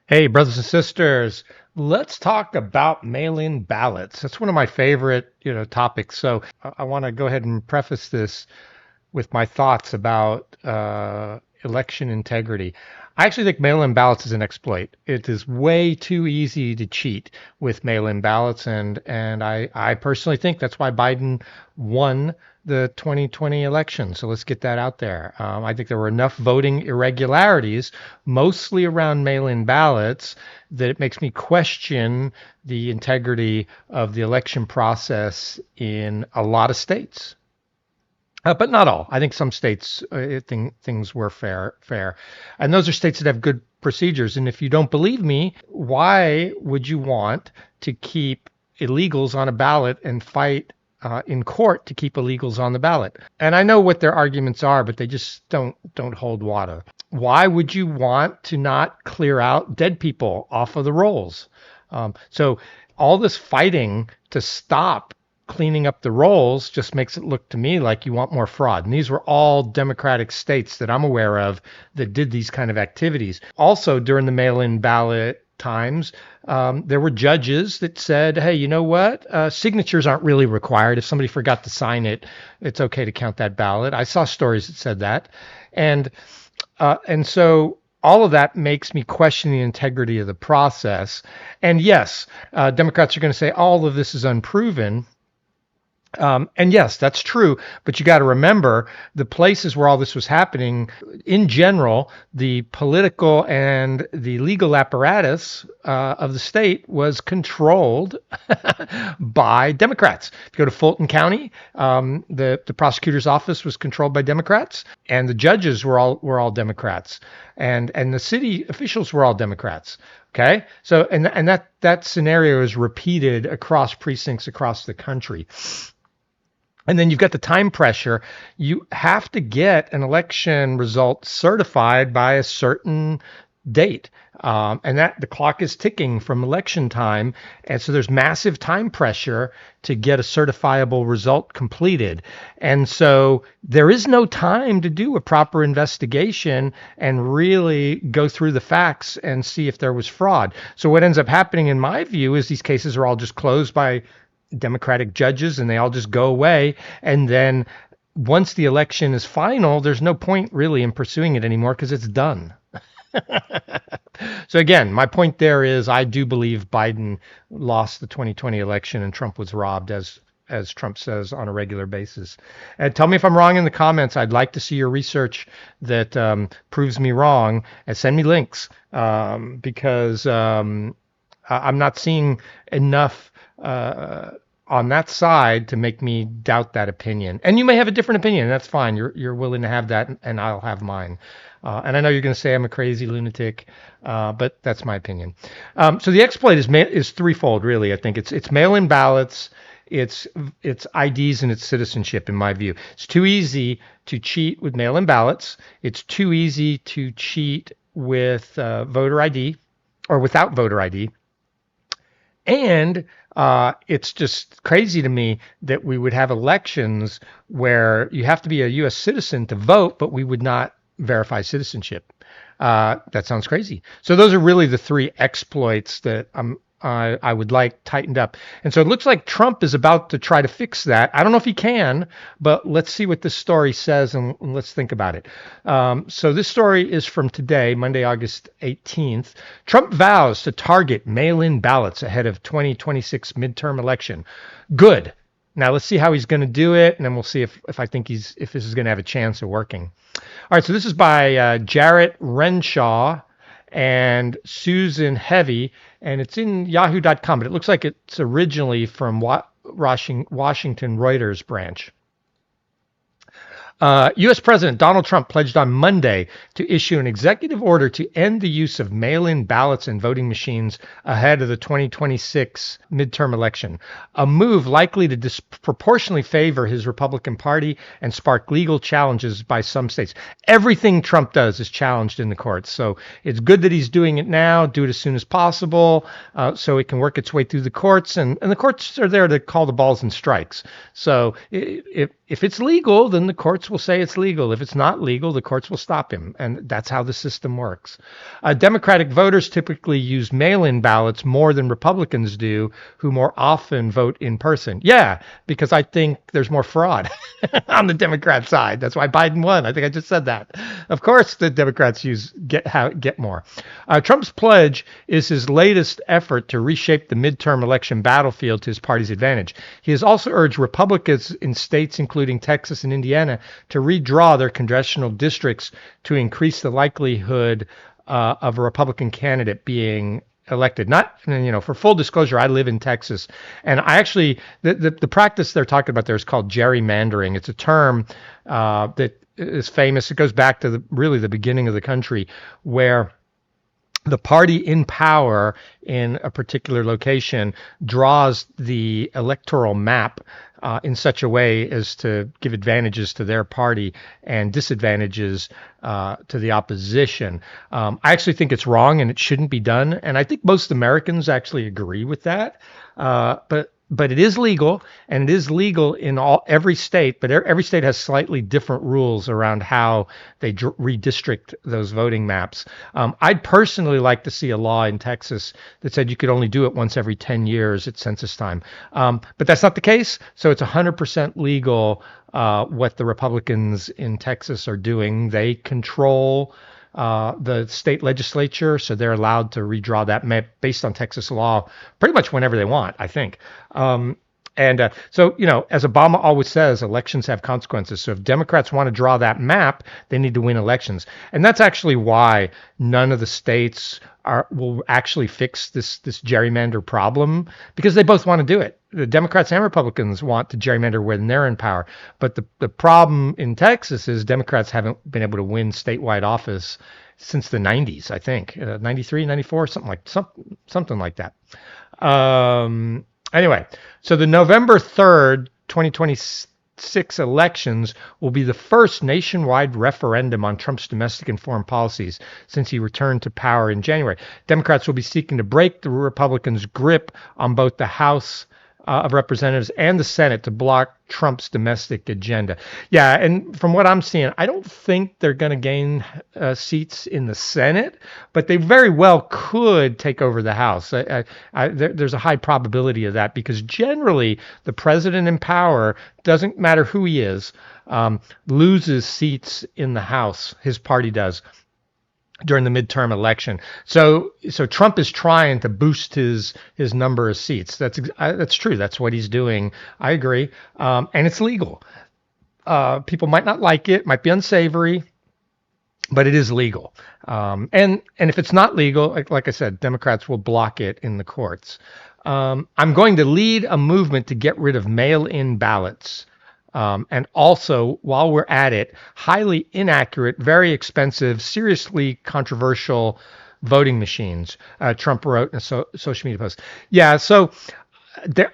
Hey, brothers and sisters, let's talk about mail-in ballots. That's one of my favorite, topics. So I want to go ahead and preface this with my thoughts about election integrity. I actually think mail-in ballots is an exploit. It is way too easy to cheat with mail-in ballots, and I personally think that's why Biden won the 2020 election. So let's get that out there. I think there were enough voting irregularities, mostly around mail-in ballots, that it makes me question the integrity of the election process in a lot of states. But not all. I think some states things were fair, and those are states that have good procedures. And if you don't believe me, why would you want to keep illegals on a ballot and fight in court to keep illegals on the ballot? And I know what their arguments are, but they just don't hold water. Why would you want to not clear out dead people off of the rolls? So all this fighting to stop cleaning up the rolls just makes it look to me like you want more fraud. And these were all Democratic states that I'm aware of that did these kind of activities. Also, during the mail-in ballot times, there were judges that said, hey, you know what? Signatures aren't really required. If somebody forgot to sign it, it's okay to count that ballot. I saw stories that said that. And so all of that makes me question the integrity of the process. And yes, Democrats are going to say all of this is unproven. And yes, that's true, but you got to remember the places where all this was happening, in general, the political and the legal apparatus of the state was controlled by Democrats. If you go to Fulton County, the prosecutor's office was controlled by Democrats, and the judges were all Democrats, and the city officials were all Democrats. Okay, so and that scenario is repeated across precincts across the country. And then you've got the time pressure. You have to get an election result certified by a certain date. And that the clock is ticking from election time. And so there's massive time pressure to get a certifiable result completed. And so there is no time to do a proper investigation and really go through the facts and see if there was fraud. So what ends up happening, in my view, is these cases are all just closed by Democratic judges and they all just go away. And then once the election is final, there's no point really in pursuing it anymore because it's done. So again, my point there is I do believe Biden lost the 2020 election and Trump was robbed, as Trump says on a regular basis. And tell me if I'm wrong in the comments. I'd like to see your research that proves me wrong, and send me links because I'm not seeing enough on that side to make me doubt that opinion. And you may have a different opinion. That's fine. You're willing to have that, and I'll have mine. And I know you're going to say I'm a crazy lunatic, but that's my opinion. So the exploit is threefold, really. I think it's mail-in ballots, it's IDs, and it's citizenship. In my view, it's too easy to cheat with mail-in ballots. It's too easy to cheat with voter ID or without voter ID. And it's just crazy to me that we would have elections where you have to be a U.S. citizen to vote, but we would not verify citizenship. That sounds crazy. So those are really the three exploits that I would like tightened up. And so it looks like Trump is about to try to fix that. I don't know if he can, but let's see what this story says and let's think about it. So this story is from today, Monday, August 18th. Trump vows to target mail-in ballots ahead of 2026 midterm election. Good. Now let's see how he's going to do it, and then we'll see if I think if this is going to have a chance of working. All right, so this is by Jarrett Renshaw and Susan Heavy, and it's in yahoo.com, but it looks like it's originally from Washington Reuters branch. U.S. President Donald Trump pledged on Monday to issue an executive order to end the use of mail-in ballots and voting machines ahead of the 2026 midterm election, a move likely to disproportionately favor his Republican Party and spark legal challenges by some states. Everything Trump does is challenged in the courts, so it's good that he's doing it now. Do it as soon as possible so it can work its way through the courts, and the courts are there to call the balls and strikes. So if if it's legal, then the courts will say it's legal. If it's not legal, the courts will stop him. And that's how the system works. Democratic voters typically use mail in ballots more than Republicans do, who more often vote in person. Yeah, because I think there's more fraud on the Democrat side. That's why Biden won. I think I just said that. Of course, the Democrats get more. Trump's pledge is his latest effort to reshape the midterm election battlefield to his party's advantage. He has also urged Republicans in states including Texas and Indiana to redraw their congressional districts to increase the likelihood of a Republican candidate being elected. Not, for full disclosure, I live in Texas, and I actually the practice they're talking about there is called gerrymandering. It's a term that is famous. It goes back to really the beginning of the country, where the party in power in a particular location draws the electoral map in such a way as to give advantages to their party and disadvantages to the opposition. I actually think it's wrong and it shouldn't be done. And I think most Americans actually agree with that. But it is legal, and it is legal in every state, but every state has slightly different rules around how they redistrict those voting maps. I'd personally like to see a law in Texas that said you could only do it once every 10 years at census time. But that's not the case, so it's 100% legal what the Republicans in Texas are doing. They control the state legislature, so they're allowed to redraw that map based on Texas law pretty much whenever they want, I think. So, as Obama always says, elections have consequences. So if Democrats want to draw that map, they need to win elections. And that's actually why none of the states will actually fix this gerrymander problem, because they both want to do it. The Democrats and Republicans want to gerrymander when they're in power. But the problem in Texas is Democrats haven't been able to win statewide office since the 90s, I think. 93, 94, something like that. Anyway, so the November 3rd, 2026 elections will be the first nationwide referendum on Trump's domestic and foreign policies since he returned to power in January. Democrats will be seeking to break the Republicans' grip on both the House of Representatives and the Senate to block Trump's domestic agenda. Yeah, and from what I'm seeing, I don't think they're going to gain seats in the Senate, but they very well could take over the House. There's a high probability of that, because generally the president in power, doesn't matter who he is, loses seats in the House. His party does during the midterm election. So Trump is trying to boost his number of seats. That's true. That's what he's doing. I agree. And it's legal. People might not like it, might be unsavory, but it is legal. And if it's not legal, like I said, Democrats will block it in the courts. I'm going to lead a movement to get rid of mail-in ballots. And also, while we're at it, highly inaccurate, very expensive, seriously controversial voting machines, Trump wrote in a social media post. Yeah, so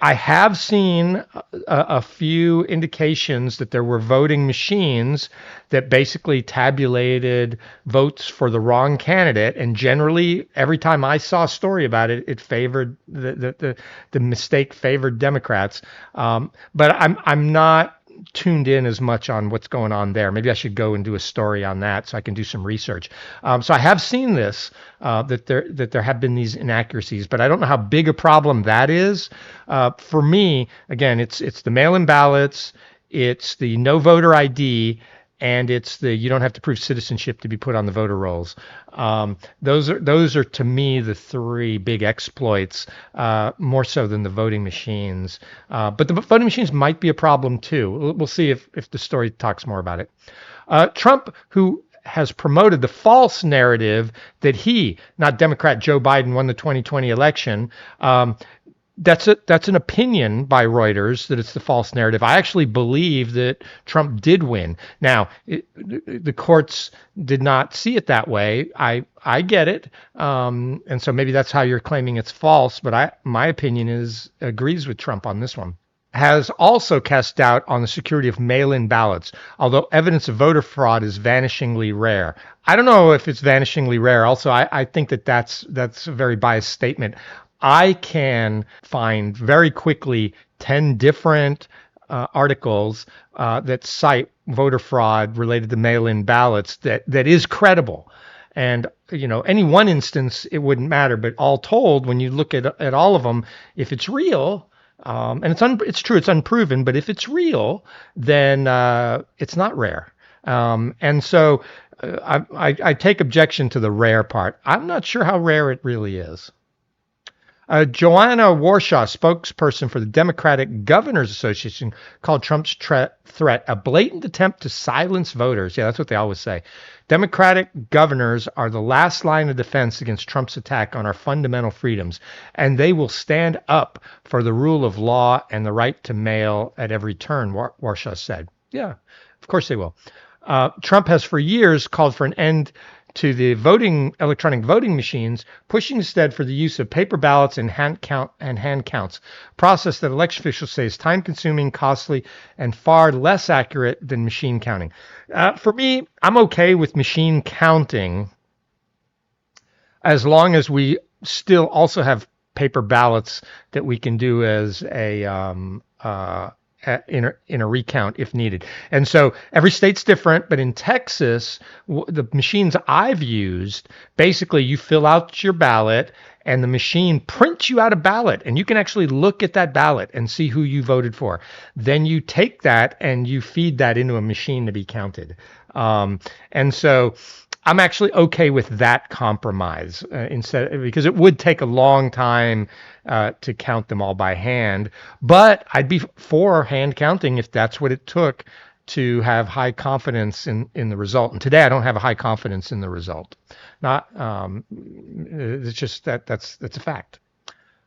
I have seen a few indications that there were voting machines that basically tabulated votes for the wrong candidate, and generally, every time I saw a story about it, it favored the mistake favored Democrats. But I'm not tuned in as much on what's going on there. Maybe I should go and do a story on that so I can do some research. So I have seen this, that there have been these inaccuracies, but I don't know how big a problem that is. For me, again, it's the mail-in ballots, it's the no voter ID, and it's the you don't have to prove citizenship to be put on the voter rolls. Those are to me the three big exploits, more so than the voting machines. But the voting machines might be a problem too. We'll see if the story talks more about it. Trump, who has promoted the false narrative that he, not Democrat Joe Biden, won the 2020 election. That's an opinion by Reuters that it's the false narrative. I actually believe that Trump did win. Now, the courts did not see it that way. I get it, and so maybe that's how you're claiming it's false. But my opinion agrees with Trump on this one. Has also cast doubt on the security of mail-in ballots, although evidence of voter fraud is vanishingly rare. I don't know if it's vanishingly rare. Also, I think that's a very biased statement. I can find very quickly 10 different articles that cite voter fraud related to mail-in ballots that is credible. And any one instance it wouldn't matter, but all told, when you look at all of them, if it's real, and it's true, it's unproven, but if it's real, then it's not rare. And so I take objection to the rare part. I'm not sure how rare it really is. Joanna Warshaw, spokesperson for the Democratic Governors Association, called Trump's threat a blatant attempt to silence voters. Yeah, that's what they always say. Democratic governors are the last line of defense against Trump's attack on our fundamental freedoms, and they will stand up for the rule of law and the right to mail at every turn, Warshaw said. Yeah, of course they will. Trump has for years called for an end to the electronic voting machines, pushing instead for the use of paper ballots and hand counts, a process that election officials say is time-consuming, costly, and far less accurate than machine counting. For me, I'm okay with machine counting as long as we still also have paper ballots that we can do as in a recount if needed. And so every state's different, but in Texas, the machines I've used, basically you fill out your ballot and the machine prints you out a ballot, and you can actually look at that ballot and see who you voted for. Then you take that and you feed that into a machine to be counted. And so I'm actually okay with that compromise instead, because it would take a long time to count them all by hand. But I'd be for hand counting if that's what it took to have high confidence in the result. And today I don't have a high confidence in the result. Not it's just that's a fact.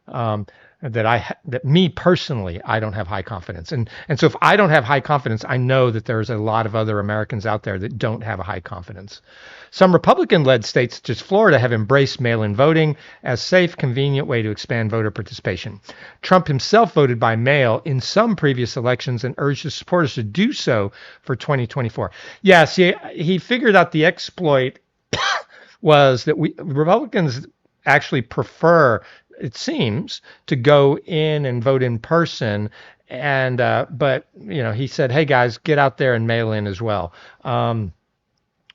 That me personally, I don't have high confidence. And so if I don't have high confidence, I know that there's a lot of other Americans out there that don't have a high confidence. Some Republican-led states, such as Florida, have embraced mail-in voting as a safe, convenient way to expand voter participation. Trump himself voted by mail in some previous elections and urged his supporters to do so for 2024. Yeah, see, he figured out the exploit was that Republicans actually prefer, it seems, to go in and vote in person. And but he said, hey guys, get out there and mail in as well.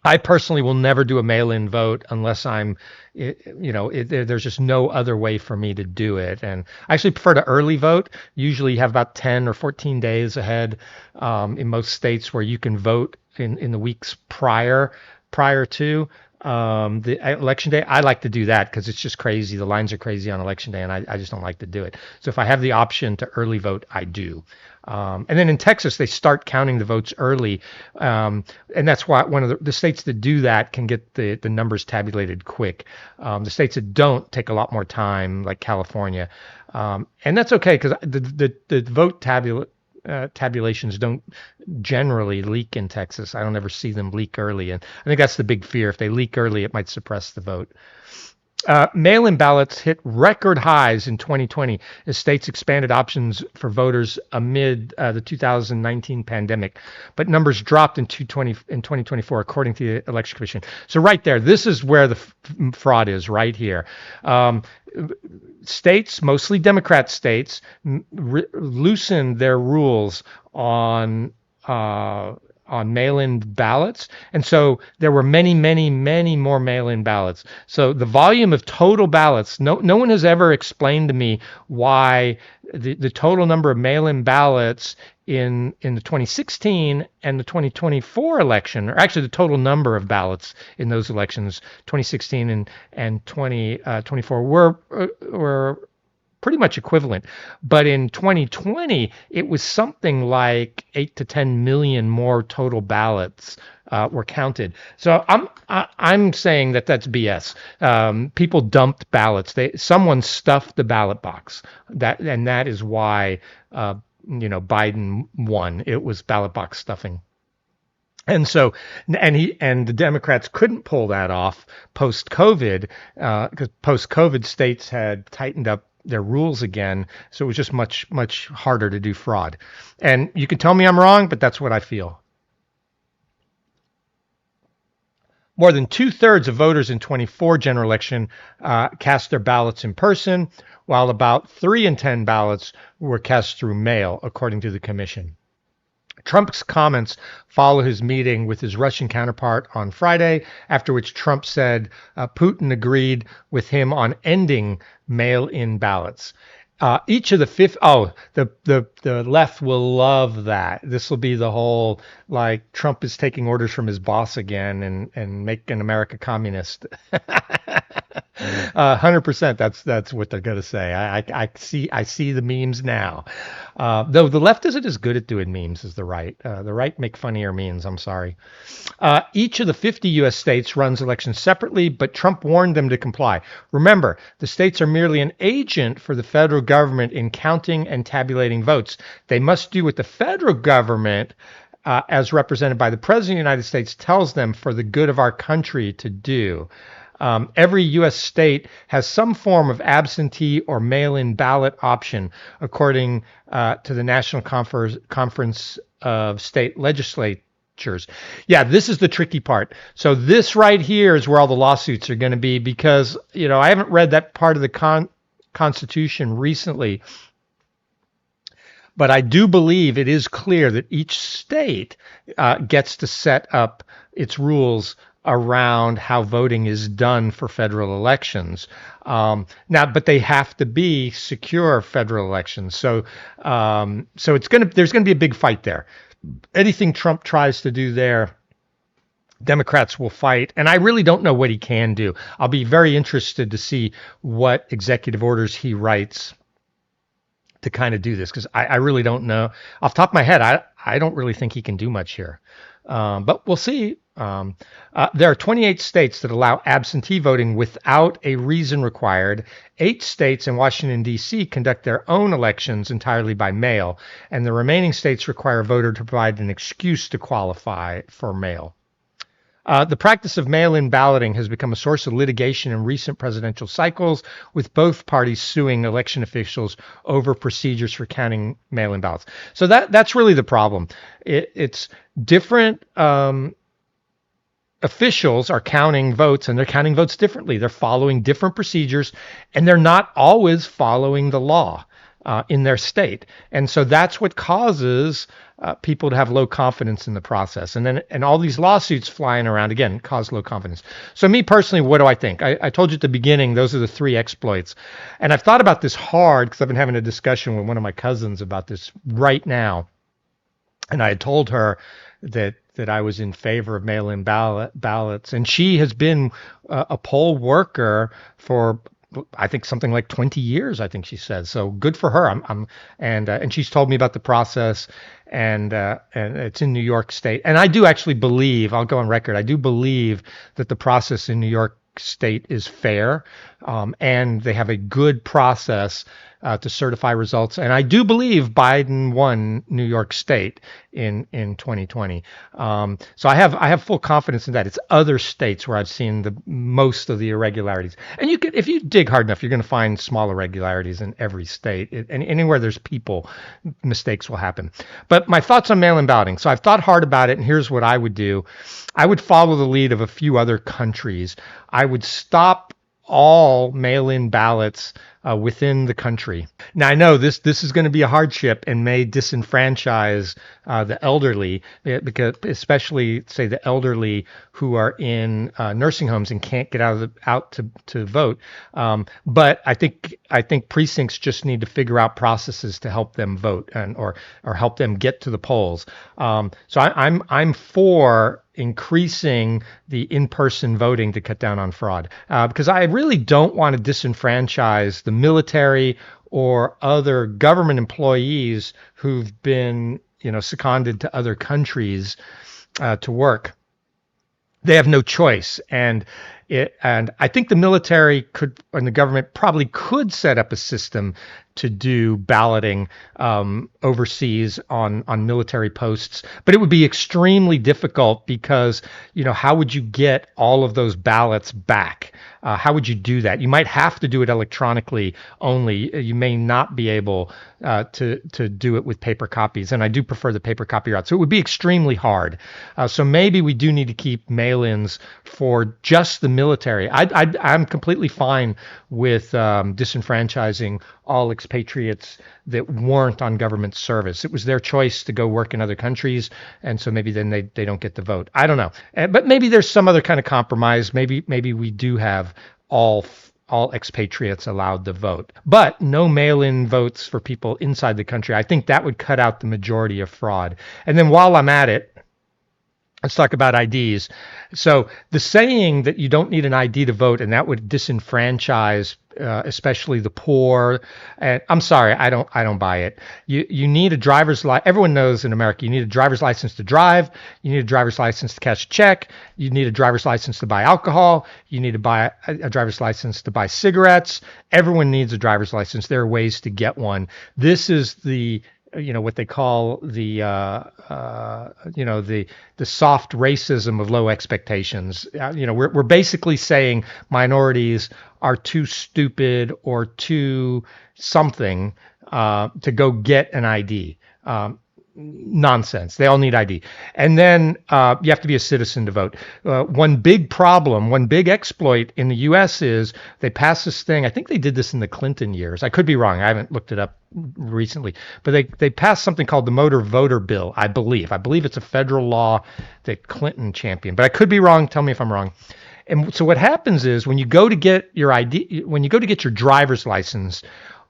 I personally will never do a mail-in vote unless there's just no other way for me to do it. And I actually prefer to early vote. Usually you have about 10 or 14 days ahead in most states where you can vote in the weeks prior to the election day. I like to do that because it's just crazy. The lines are crazy on election day, and I just don't like to do it. So if I have the option to early vote, I do. And then in Texas, they start counting the votes early. And that's why one of the states that do that can get the numbers tabulated quick. The states that don't take a lot more time, like California. And that's okay because the vote tabulations don't generally leak in Texas. I don't ever see them leak early. And I think that's the big fear. If they leak early, it might suppress the vote. Mail-in ballots hit record highs in 2020 as states expanded options for voters amid the 2019 pandemic, but numbers dropped in 2024, according to the Election Commission. So right there, this is where the fraud is, right here. States, mostly Democrat states, loosened their rules on mail-in ballots. And so there were many, many, many more mail-in ballots. So the volume of total ballots, no one has ever explained to me why the total number of mail-in ballots in the 2016 and the 2024 election, or actually the total number of ballots in those elections, 2016 and 2024, were pretty much equivalent. But in 2020, it was something like 8 to 10 million more total ballots were counted. So I'm saying that that's BS. People dumped ballots. Someone stuffed the ballot box. That is why Biden won. It was ballot box stuffing. And so, and the Democrats couldn't pull that off post-COVID because post-COVID states had tightened up their rules again, so it was just much, much harder to do fraud. And you can tell me I'm wrong, but that's what I feel. More than 2/3 of voters in 24 general election cast their ballots in person, while about 3 in 10 ballots were cast through mail, according to the commission. Trump's comments follow his meeting with his Russian counterpart on Friday, after which Trump said Putin agreed with him on ending mail-in ballots. Each of the fifth, oh, the left will love that. This will be the whole, like, Trump is taking orders from his boss again and making America communist. 100%. That's what they're gonna say. I see the memes now. Though the left isn't as good at doing memes as the right. The right make funnier memes. I'm sorry. Each of the 50 U.S. states runs elections separately, but Trump warned them to comply. Remember, the states are merely an agent for the federal government in counting and tabulating votes. They must do what the federal government, as represented by the President of the United States, tells them for the good of our country to do. Every U.S. state has some form of absentee or mail-in ballot option, according to the National Conference of State Legislatures. Yeah, this is the tricky part. So this right here is where all the lawsuits are going to be, because, I haven't read that part of the Constitution recently, but I do believe it is clear that each state gets to set up its rules around how voting is done for federal elections. Now, but they have to be secure federal elections. So there's gonna be a big fight there. Anything Trump tries to do there, Democrats will fight, and I really don't know what he can do. I'll be very interested to see what executive orders he writes to kind of do this, because I really don't know. Off the top of my head, I don't really think he can do much here. But we'll see. There are 28 states that allow absentee voting without a reason required. 8 states and Washington, D.C. conduct their own elections entirely by mail, and the remaining states require a voter to provide an excuse to qualify for mail. The practice of mail-in balloting has become a source of litigation in recent presidential cycles, with both parties suing election officials over procedures for counting mail-in ballots. So that's really the problem. It's different officials are counting votes, and they're counting votes differently. They're following different procedures, and they're not always following the law in their state. And so that's what causes people to have low confidence in the process. And all these lawsuits flying around, again, cause low confidence. So me personally, what do I think? I told you at the beginning, those are the 3 exploits. And I've thought about this hard, because I've been having a discussion with one of my cousins about this right now. And I had told her that I was in favor of mail-in ballots. And she has been a poll worker for, I think, something like 20 years, I think she said. So good for her. And she's told me about the process, and it's in New York State. And I do actually believe, I'll go on record, I do believe that the process in New York State is fair, and they have a good process to certify results. And I do believe Biden won New York State in 2020. So I have full confidence in that. It's other states where I've seen the most of the irregularities. And if you dig hard enough, you're going to find small irregularities in every state. And anywhere there's people, mistakes will happen. But my thoughts on mail-in balloting. So I've thought hard about it, and here's what I would do. I would follow the lead of a few other countries. I would stop all mail-in ballots within the country. Now, I know this is going to be a hardship and may disenfranchise the elderly, because especially, say, the elderly who are in nursing homes and can't get out to vote. But I think precincts just need to figure out processes to help them vote or help them get to the polls. So I'm for increasing the in-person voting to cut down on fraud, because I really don't want to disenfranchise the military or other government employees who've been, seconded to other countries to work. They have no choice, and I think the military could, and the government probably could, set up a system to do balloting overseas on military posts, but it would be extremely difficult, because how would you get all of those ballots back? How would you do that? You might have to do it electronically only. You may not be able to do it with paper copies, and I do prefer the paper copy route. So it would be extremely hard. So maybe we do need to keep mail-ins for just the military. I'm completely fine with disenfranchising all expatriates that weren't on government service. It was their choice to go work in other countries, and so maybe then they don't get the vote. I don't know, but maybe there's some other kind of compromise. Maybe we do have all all expatriates allowed to vote, but no mail-in votes for people inside the country. I think that would cut out the majority of fraud. And then while I'm at it, let's talk about IDs. So the saying that you don't need an ID to vote and that would disenfranchise, especially the poor. And I'm sorry, I don't buy it. You need a driver's license. Everyone knows in America you need a driver's license to drive. You need a driver's license to cash a check. You need a driver's license to buy alcohol. You need to buy a driver's license to buy cigarettes. Everyone needs a driver's license. There are ways to get one. This is the what they call the soft racism of low expectations. We're basically saying minorities are too stupid or too something to go get an ID. Nonsense. They all need ID. And then you have to be a citizen to vote. One big problem, one big exploit in the U.S. is they passed this thing. I think they did this in the Clinton years. I could be wrong. I haven't looked it up recently. But they passed something called the Motor Voter Bill, I believe. I believe it's a federal law that Clinton championed. But I could be wrong. Tell me if I'm wrong. And so what happens is when you go to get your ID, when you go to get your driver's license,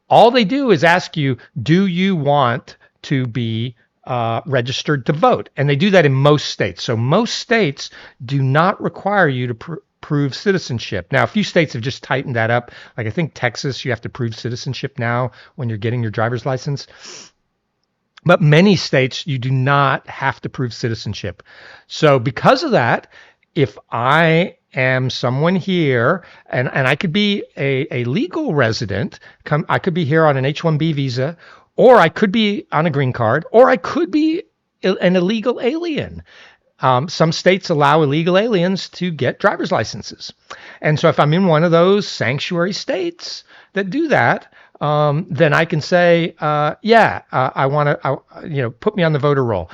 all they do is ask you, do you want to be registered to vote? And they do that in most states. So most states do not require you to prove citizenship. Now, a few states have just tightened that up. Like I think Texas, you have to prove citizenship now when you're getting your driver's license. But many states, you do not have to prove citizenship. So because of that, if I am someone here and I could be a legal resident, I could be here on an H-1B visa, or I could be on a green card, or I could be an illegal alien. Some states allow illegal aliens to get driver's licenses. And so if I'm in one of those sanctuary states that do that, then I can say, I want to, put me on the voter roll.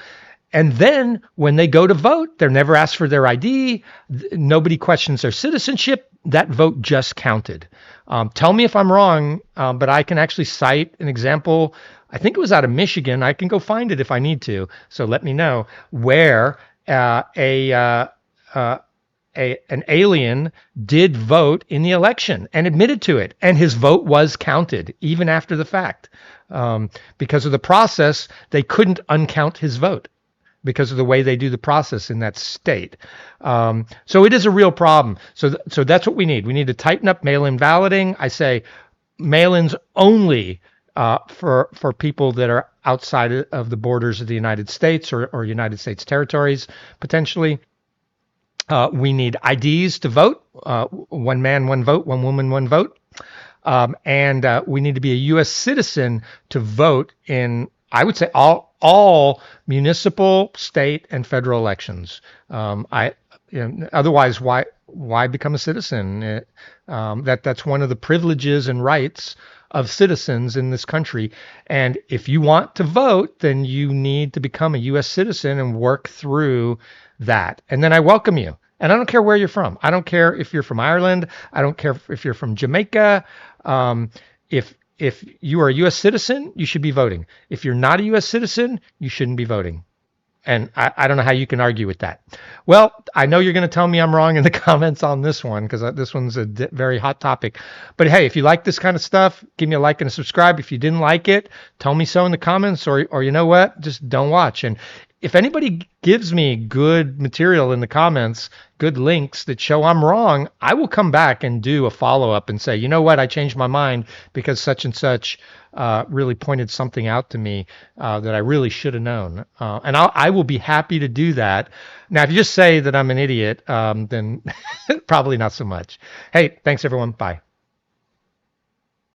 And then when they go to vote, they're never asked for their ID. Nobody questions their citizenship. That vote just counted. Tell me if I'm wrong, but I can actually cite an example. I think it was out of Michigan. I can go find it if I need to. So let me know where an alien did vote in the election and admitted to it, and his vote was counted even after the fact. Because of the process, they couldn't uncount his vote because of the way they do the process in that state. So it is a real problem. So that's what we need. We need to tighten up mail-in balloting. I say mail-ins only for people that are outside of the borders of the United States or United States territories, potentially. We need IDs to vote. One man, one vote. One woman, one vote. And we need to be a U.S. citizen to vote in, I would say, all municipal, state, and federal elections. Otherwise, why become a citizen? That's one of the privileges and rights of citizens in this country. And if you want to vote, then you need to become a U.S. citizen and work through that. And then I welcome you. And I don't care where you're from. I don't care if you're from Ireland. I don't care if you're from Jamaica. If you are a U.S. citizen, you should be voting. If you're not a U.S. citizen, you shouldn't be voting. And I don't know how you can argue with that. Well, I know you're going to tell me I'm wrong in the comments on this one because this one's a very hot topic. But hey, if you like this kind of stuff, give me a like and a subscribe. If you didn't like it, tell me so in the comments, or you know what, just don't watch. And if anybody gives me good material in the comments, good links that show I'm wrong, I will come back and do a follow-up and say, you know what, I changed my mind because such and such really pointed something out to me that I really should have known. And I will be happy to do that. Now, if you just say that I'm an idiot, then probably not so much. Hey, thanks everyone. Bye.